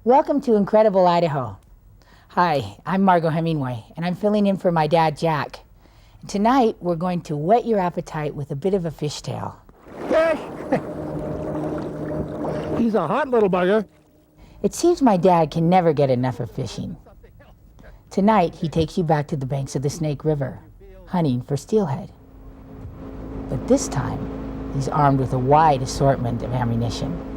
Welcome to Incredible Idaho. Hi, I'm Margot Hemingway, and I'm filling in for my dad, Jack. Tonight, we're going to whet your appetite with a bit of a fishtail. Fish! He's a hot little bugger. It seems my dad can never get enough of fishing. Tonight, he takes you back to the banks of the Snake River, hunting for steelhead. But this time, he's armed with a wide assortment of ammunition.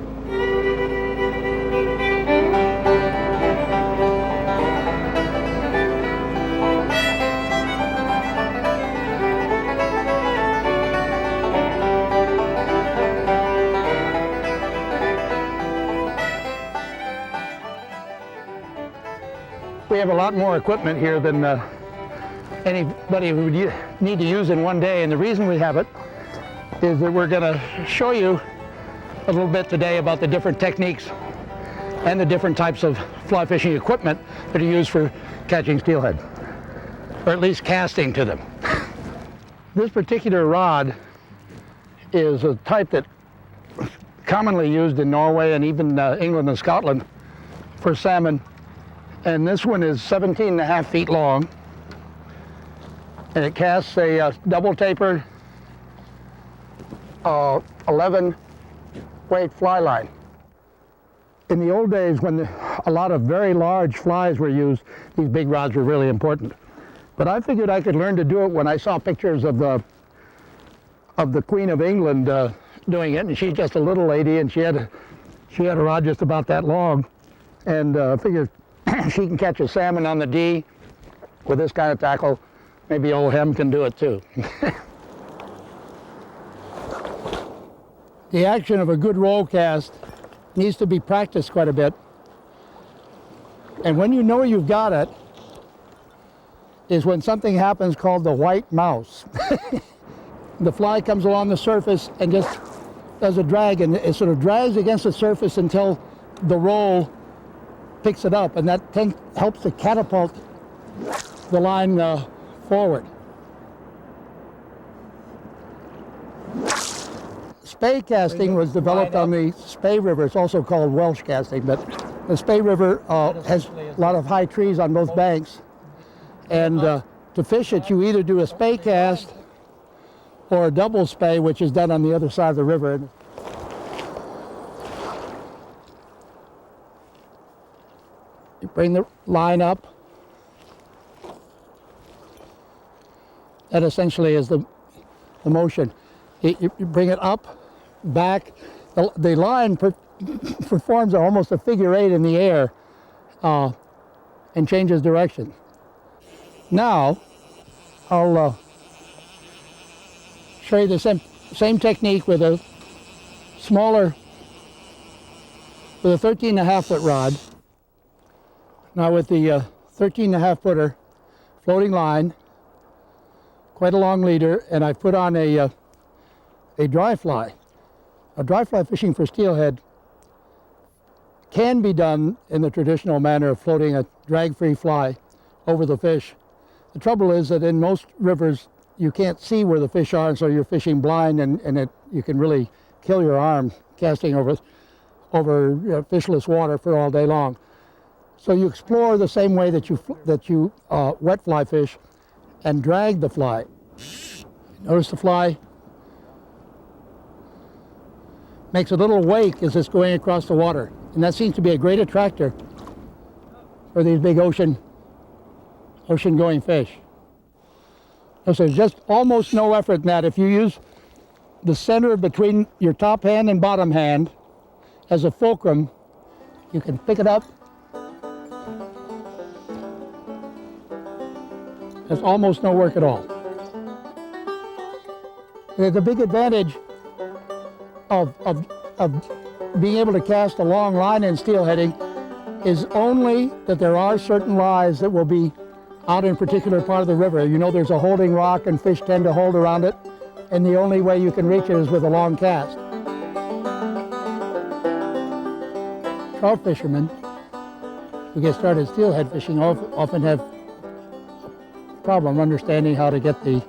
We have a lot more equipment here than anybody would need to use in one day, and the reason we have it is that we're going to show you a little bit today about the different techniques and the different types of fly fishing equipment that are used for catching steelhead, or at least casting to them. This particular rod is a type that commonly used in Norway and even England and Scotland for salmon. And this one is 17.5 feet long, and it casts a double tapered 11 weight fly line. In the old days, when a lot of very large flies were used, these big rods were really important. But I figured I could learn to do it when I saw pictures of the Queen of England doing it, and she's just a little lady, and she had a rod just about that long, and figured she can catch a salmon on the D with this kind of tackle. Maybe old Hem can do it too. The action of a good roll cast needs to be practiced quite a bit. And when you know you've got it is when something happens called the white mouse. The fly comes along the surface and just does a drag, and it sort of drags against the surface until the roll picks it up, and that helps to catapult the line forward. Spey casting was developed on the Spey River. It's also called Welsh casting, but the Spey River has a lot of high trees on both banks, and to fish it, you either do a spey cast or a double spey, which is done on the other side of the river. You bring the line up. That essentially is the motion. You bring it up, back. The line performs almost a figure eight in the air and changes direction. Now, I'll show you the same technique with a smaller, with a 13.5 foot rod. Now with the 13.5 footer floating line, quite a long leader, and I put on a dry fly. A dry fly fishing for steelhead can be done in the traditional manner of floating a drag-free fly over the fish. The trouble is that in most rivers you can't see where the fish are, and so you're fishing blind, and you can really kill your arm casting over fishless water for all day long. So you explore the same way that you wet fly fish and drag the fly. Notice the fly makes a little wake as it's going across the water, and that seems to be a great attractor for these big ocean-going fish. So there's just almost no effort in that. If you use the center between your top hand and bottom hand as a fulcrum, you can pick it up. There's almost no work at all. The big advantage of being able to cast a long line in steelheading is only that there are certain lies that will be out in a particular part of the river. You know, there's a holding rock and fish tend to hold around it, and the only way you can reach it is with a long cast. Trout fishermen who get started steelhead fishing often have problem understanding how to get the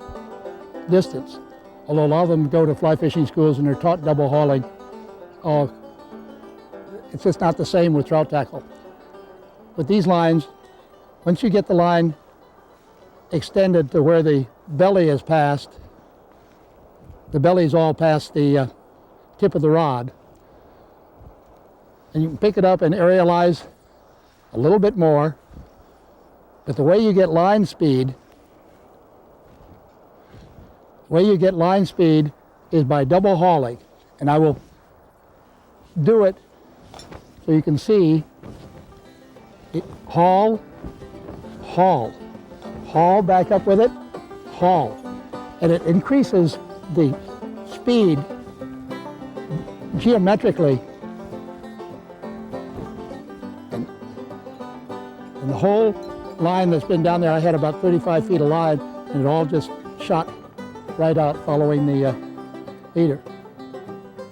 distance. Although a lot of them go to fly fishing schools and they're taught double hauling, it's just not the same with trout tackle. with these lines, once you get the line extended to where the belly is past, the belly's all past the tip of the rod, and you can pick it up and aerialize a little bit more. But the way you get line speed, is by double hauling. And I will do it so you can see. Haul, back up with it, haul. And it increases the speed geometrically. And the whole line that's been down there, I had about 35 feet of line, and it all just shot right out following the leader.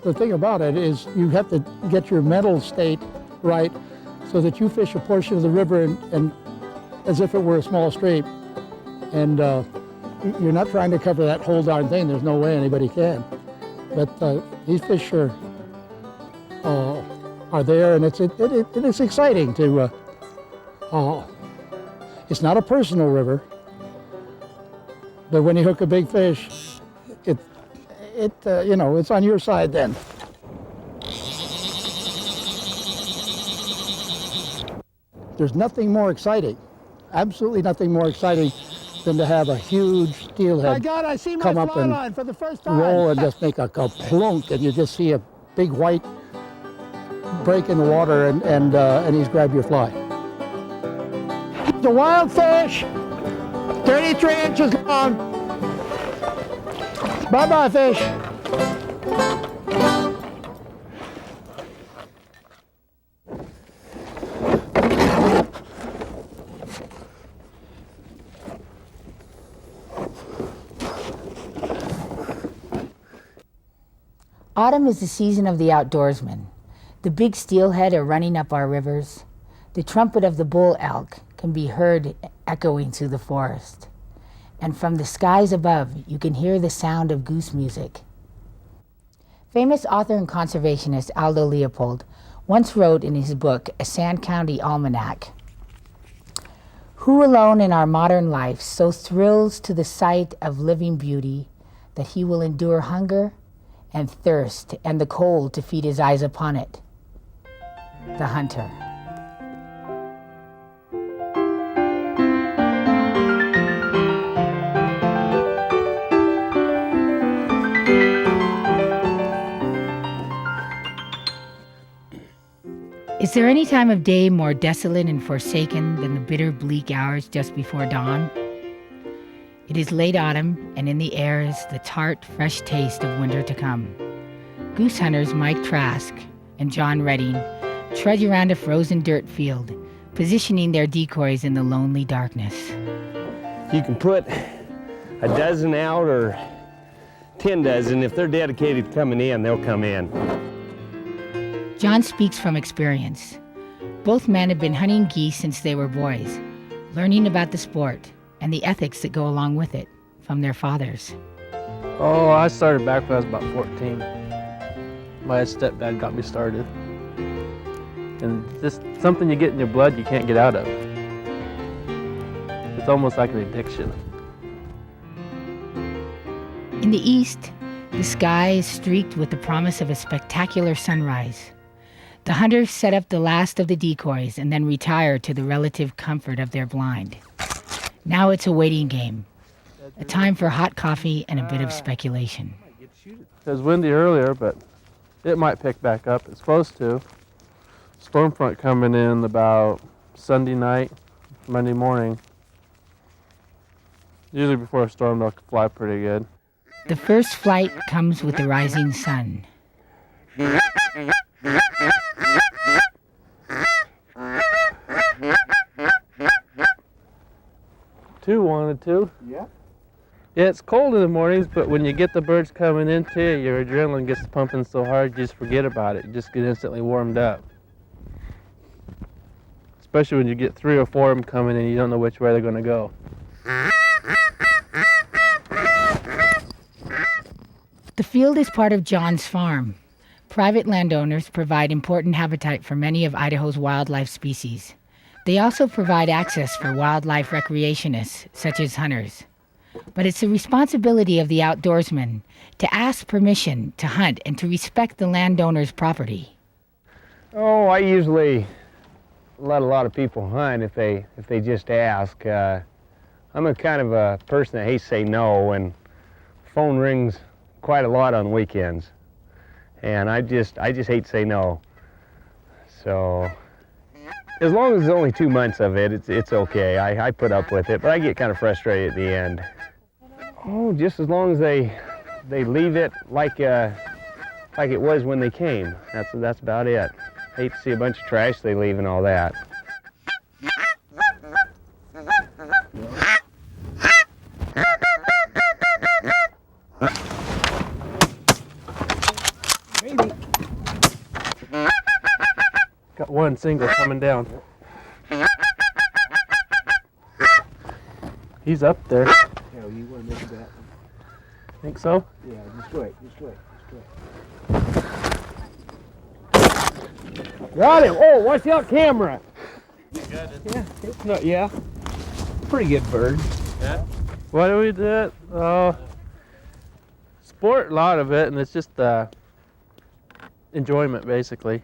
The thing about it is you have to get your mental state right so that you fish a portion of the river and as if it were a small stream. And you're not trying to cover that whole darn thing. There's no way anybody can. But these fish are there, and it's exciting to. It's not a personal river, but when you hook a big fish, it's on your side then. There's nothing more exciting, absolutely nothing more exciting than to have a huge steelhead come up and for the first time. roll and just make a plunk, and you just see a big white break in the water, and he's grabbed your fly. It's a wild fish, 33 inches long. Bye-bye, fish. Autumn is the season of the outdoorsman. The big steelhead are running up our rivers. The trumpet of the bull elk can be heard echoing through the forest. And from the skies above, you can hear the sound of goose music. Famous author and conservationist Aldo Leopold once wrote in his book, A Sand County Almanac, "Who alone in our modern life so thrills to the sight of living beauty that he will endure hunger and thirst and the cold to feed his eyes upon it? The hunter." Is there any time of day more desolate and forsaken than the bitter, bleak hours just before dawn? It is late autumn, and in the air is the tart, fresh taste of winter to come. Goose hunters Mike Trask and John Redding trudge around a frozen dirt field, positioning their decoys in the lonely darkness. You can put a dozen out or 10 dozen. If they're dedicated to coming in, they'll come in. John speaks from experience. Both men have been hunting geese since they were boys, learning about the sport and the ethics that go along with it from their fathers. Oh, I started back when I was about 14. My stepdad got me started. And it's just something you get in your blood you can't get out of. It's almost like an addiction. In the east, the sky is streaked with the promise of a spectacular sunrise. The hunters set up the last of the decoys and then retire to the relative comfort of their blind. Now it's a waiting game, a time for hot coffee and a bit of speculation. It was windy earlier, but it might pick back up. It's supposed to. Storm front coming in about Sunday night, Monday morning. Usually before a storm, they'll fly pretty good. The first flight comes with the rising sun. Two wanted to. Yeah. Yeah, it's cold in the mornings, but when you get the birds coming into you, your adrenaline gets pumping so hard you just forget about it. You just get instantly warmed up. Especially when you get 3 or 4 of them coming in, you don't know which way they're going to go. The field is part of John's farm. Private landowners provide important habitat for many of Idaho's wildlife species. They also provide access for wildlife recreationists, such as hunters. But it's the responsibility of the outdoorsman to ask permission to hunt and to respect the landowner's property. Oh, I usually let a lot of people hunt if they just ask. I'm a kind of a person that hates to say no, and phone rings quite a lot on weekends, and I just hate to say no. So as long as it's only 2 months of it, it's okay. I put up with it, but I get kind of frustrated at the end. Oh, just as long as they leave it like it was when they came. That's about it. Hate to see a bunch of trash they leave and all that. Maybe. Got one single coming down. He's up there. Yeah, you want to make that? Think so? Yeah, just wait. Got him! Oh, watch out, camera! Yeah, it's not. Yeah, pretty good bird. Yeah. Why do we do it? Sport, a lot of it, and it's just enjoyment, basically.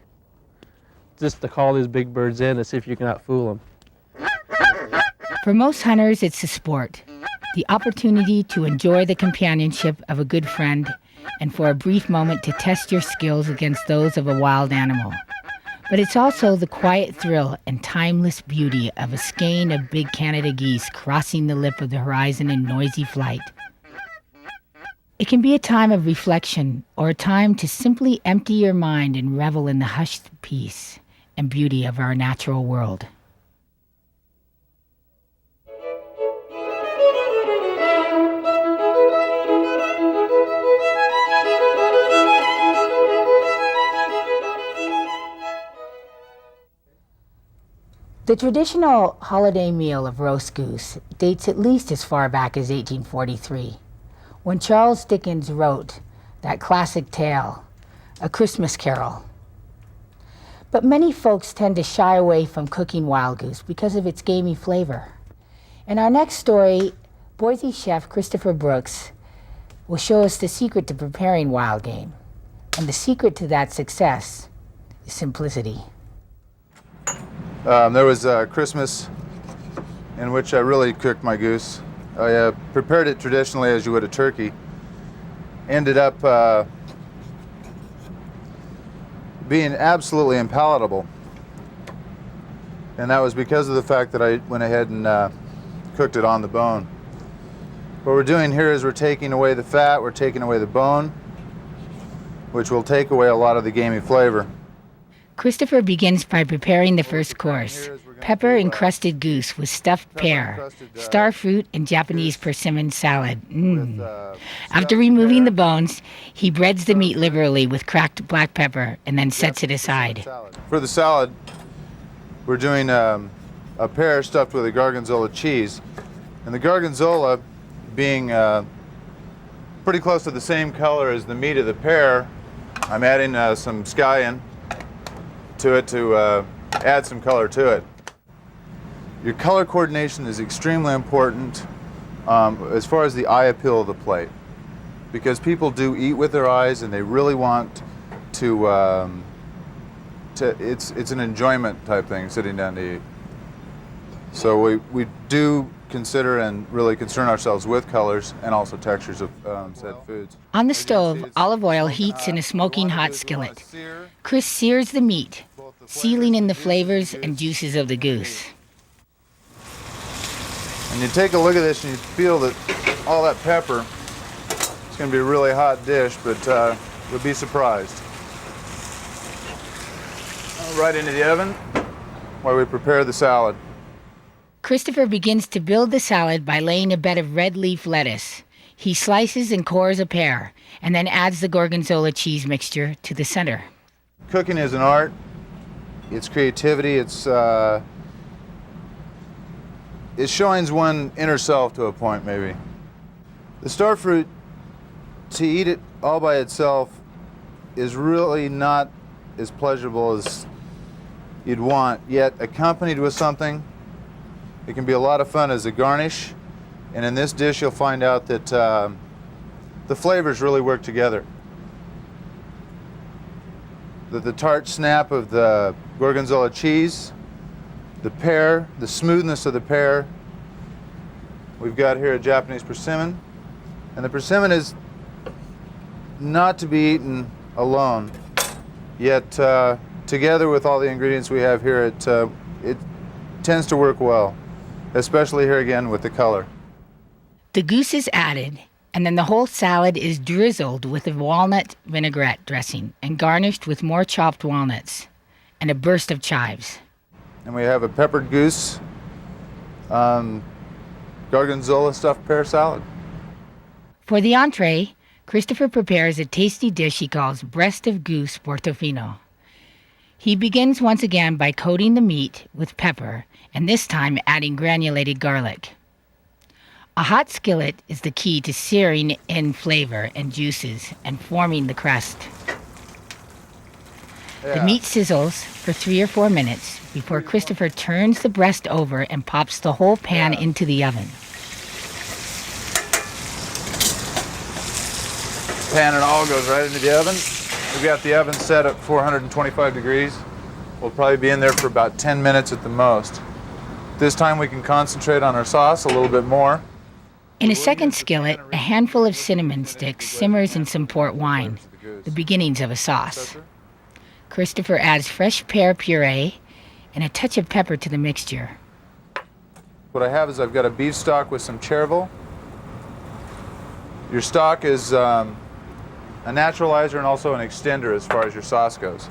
Just to call these big birds in and see if you can outfool them. For most hunters, it's a sport, the opportunity to enjoy the companionship of a good friend and for a brief moment to test your skills against those of a wild animal. But it's also the quiet thrill and timeless beauty of a skein of big Canada geese crossing the lip of the horizon in noisy flight. It can be a time of reflection or a time to simply empty your mind and revel in the hushed peace and beauty of our natural world. The traditional holiday meal of roast goose dates at least as far back as 1843, when Charles Dickens wrote that classic tale, A Christmas Carol. But many folks tend to shy away from cooking wild goose because of its gamey flavor. In our next story, Boise chef Christopher Brooks will show us the secret to preparing wild game. And the secret to that success is simplicity. There was Christmas in which I really cooked my goose. I prepared it traditionally as you would a turkey. Ended up being absolutely impalatable. And that was because of the fact that I went ahead and cooked it on the bone. What we're doing here is we're taking away the fat, we're taking away the bone, which will take away a lot of the gamey flavor. Christopher begins by preparing the first course, pepper-encrusted goose with stuffed pear, star fruit, and Japanese persimmon salad. After removing the bones, he breads the meat liberally with cracked black pepper and then sets it aside. For the salad, we're doing a pear stuffed with a gorgonzola cheese. And the gorgonzola being pretty close to the same color as the meat of the pear, I'm adding some scallion to it to add some color to it. Your color coordination is extremely important as far as the eye appeal of the plate, because people do eat with their eyes and they really want to it's an enjoyment type thing, sitting down to eat. So we do consider and really concern ourselves with colors and also textures of said foods. On the stove, olive oil heats in a smoking hot skillet. Chris sears the meat, sealing in the flavors and juices of the goose. And you take a look at this and you feel that all that pepper, it's going to be a really hot dish, but you'll be surprised. Right into the oven while we prepare the salad. Christopher begins to build the salad by laying a bed of red leaf lettuce. He slices and cores a pear, and then adds the gorgonzola cheese mixture to the center. Cooking is an art. It's creativity. It shines one inner self to a point, maybe. The star fruit, to eat it all by itself, is really not as pleasurable as you'd want, yet accompanied with something. It can be a lot of fun as a garnish, and in this dish you'll find out that the flavors really work together. The tart snap of the gorgonzola cheese, the pear, the smoothness of the pear. We've got here a Japanese persimmon, and the persimmon is not to be eaten alone, yet together with all the ingredients we have here, it tends to work well, especially here again with the color. The goose is added, and then the whole salad is drizzled with a walnut vinaigrette dressing and garnished with more chopped walnuts and a burst of chives. And we have a peppered goose, gorgonzola stuffed pear salad. For the entree, Christopher prepares a tasty dish he calls breast of goose portofino. He begins once again by coating the meat with pepper, and this time adding granulated garlic. A hot skillet is the key to searing in flavor and juices and forming the crust. Yeah. The meat sizzles for 3 or 4 minutes before Christopher turns the breast over and pops the whole pan into the oven. Pan and all goes right into the oven. We've got the oven set at 425 degrees. We'll probably be in there for about 10 minutes at the most. This time we can concentrate on our sauce a little bit more. In a second skillet, a handful of cinnamon sticks simmers in some port wine, the beginnings of a sauce. Christopher adds fresh pear puree and a touch of pepper to the mixture. What I have is I've got a beef stock with some chervil. Your stock is a naturalizer and also an extender as far as your sauce goes.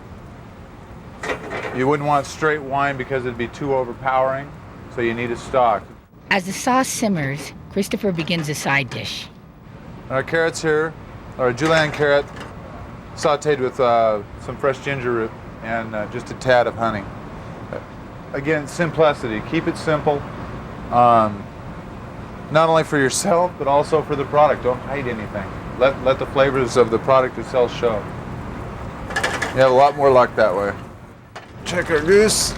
You wouldn't want straight wine because it'd be too overpowering, so you need a stock. As the sauce simmers, Christopher begins a side dish. Our carrots here are a julienne carrot sauteed with some fresh ginger root and just a tad of honey. Again, simplicity. Keep it simple. Not only for yourself, but also for the product. Don't hide anything. Let the flavors of the product itself show. You have a lot more luck that way. Check our goose.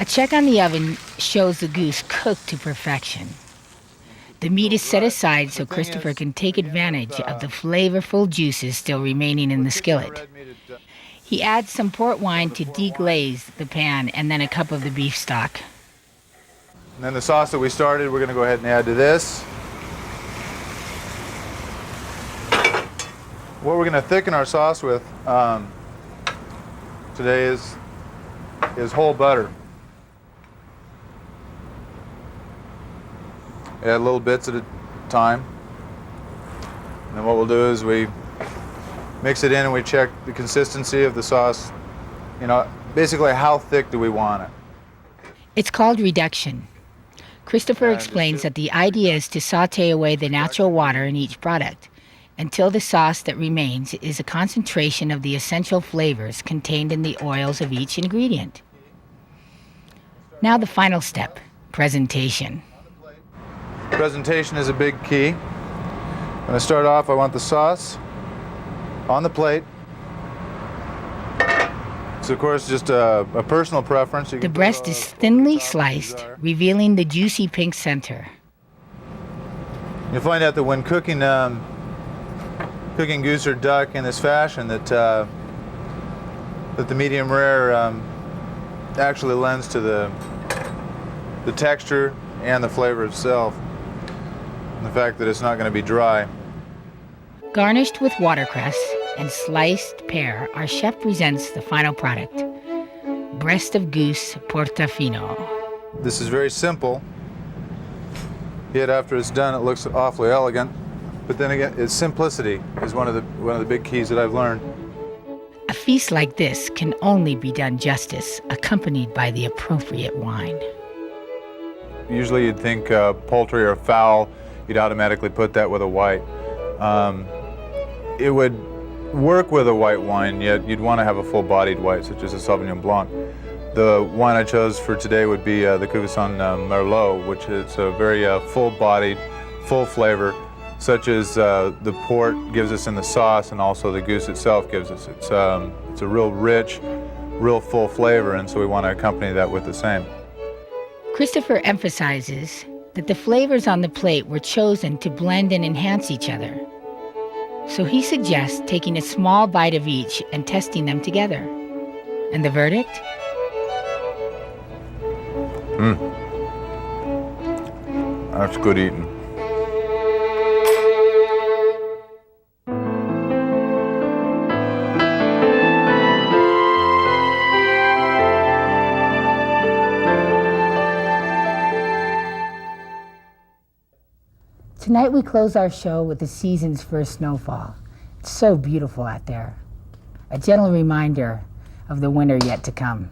A check on the oven shows the goose cooked to perfection. The meat is set aside so Christopher can take advantage of the flavorful juices still remaining in the skillet. He adds some port wine to deglaze the pan and then a cup of the beef stock. And then the sauce that we started, we're going to go ahead and add to this. What we're going to thicken our sauce with today is whole butter. Add little bits at a time. And then what we'll do is we mix it in and we check the consistency of the sauce. You know, basically how thick do we want it? It's called reduction. Christopher explains that the idea is to saute away the natural water in each product until the sauce that remains is a concentration of the essential flavors contained in the oils of each ingredient. Now the final step, presentation. Presentation is a big key. When I start off, I want the sauce on the plate. It's of course just a personal preference. The breast is thinly sliced, revealing the juicy pink center. You'll find out that when cooking goose or duck in this fashion, that the medium rare actually lends to the texture and the flavor itself. And the fact that it's not going to be dry. Garnished with watercress and sliced pear, our chef presents the final product, breast of goose portofino. This is very simple, yet after it's done, it looks awfully elegant. But then again, its simplicity is one of the big keys that I've learned. A feast like this can only be done justice, accompanied by the appropriate wine. Usually you'd think poultry or fowl, you'd automatically put that with a white. It would work with a white wine, yet you'd want to have a full-bodied white, such as a Sauvignon Blanc. The wine I chose for today would be the Cuvasson Merlot, which is a very full-bodied, full flavor, such as the port gives us in the sauce and also the goose itself gives us. It's a real rich real full flavor, and so we want to accompany that with the same. Christopher emphasizes that the flavors on the plate were chosen to blend and enhance each other. So he suggests taking a small bite of each and testing them together. And the verdict? That's good eating. Tonight we close our show with the season's first snowfall. It's so beautiful out there. A gentle reminder of the winter yet to come.